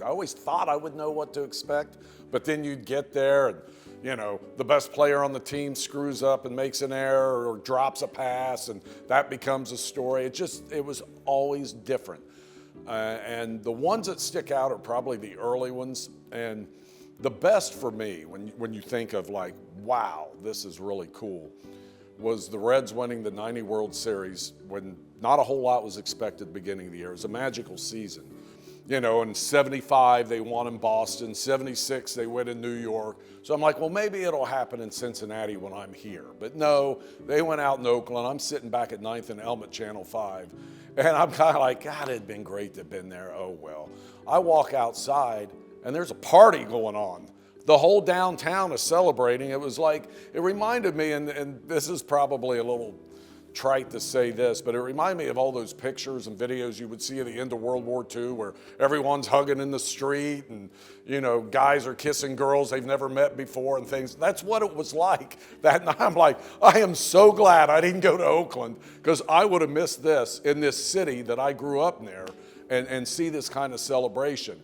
I always thought I would know what to expect, but then you'd get there and, you know, the best player on the team screws up and makes an error or drops a pass, and that becomes a story. It was always different. And the ones that stick out are probably the early ones. And the best for me, when you think of like, wow, this is really cool, was the Reds winning the '90 World Series when not a whole lot was expected at the beginning of the year. It was a magical season. You know, in '75, they won in Boston. '76, they win in New York. So I'm like, well, maybe it'll happen in Cincinnati when I'm here. But no, they went out in Oakland. I'm sitting back at 9th and Elm at Channel 5. And I'm kind of like, God, it'd been great to have been there. Oh, well. I walk outside, and there's a party going on. The whole downtown is celebrating. It was like, it reminded me, and this is probably a little trite to say this, but it reminded me of all those pictures and videos you would see at the end of World War II where everyone's hugging in the street and, you know, guys are kissing girls they've never met before and things. That's what it was like that night. I'm like, I am so glad I didn't go to Oakland, because I would have missed this in this city that I grew up near and see this kind of celebration.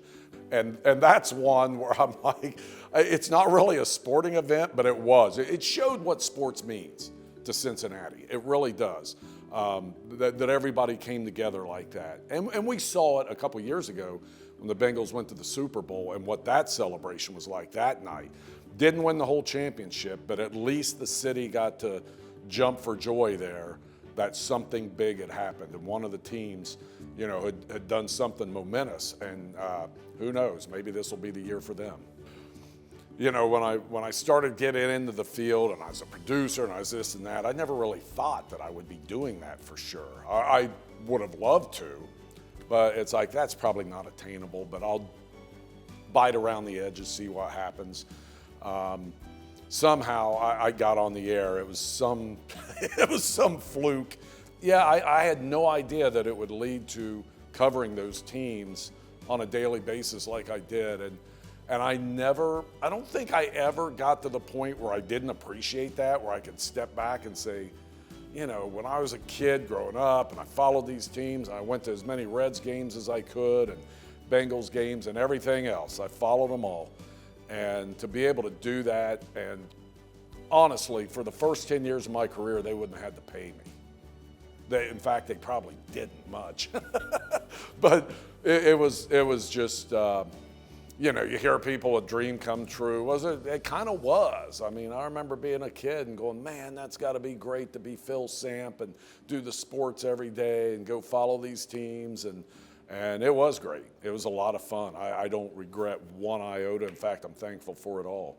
And that's one where I'm like, it's not really a sporting event, but it was. It showed what sports means to Cincinnati. It really does. That everybody came together like that. And we saw it a couple years ago when the Bengals went to the Super Bowl and what that celebration was like that night. Didn't win the whole championship, but at least the city got to jump for joy there that something big had happened. And one of the teams, you know, had done something momentous. And who knows, maybe this will be the year for them. You know, when I started getting into the field and I was a producer and I was this and that, I never really thought that I would be doing that for sure. I would have loved to, but it's like, that's probably not attainable, but I'll bite around the edges, see what happens. Somehow I got on the air. It was some fluke. Yeah, I had no idea that it would lead to covering those teams on a daily basis like I did. And I don't think I ever got to the point where I didn't appreciate that, where I could step back and say, you know, when I was a kid growing up and I followed these teams, and I went to as many Reds games as I could and Bengals games and everything else. I followed them all. And to be able to do that, and honestly, for the first 10 years of my career, they wouldn't have had to pay me. In fact, they probably didn't much. But it was just, you know, you hear people, a dream come true. It kind of was. I mean, I remember being a kid and going, man, that's got to be great to be Phil Samp and do the sports every day and go follow these teams. And it was great. It was a lot of fun. I don't regret one iota. In fact, I'm thankful for it all.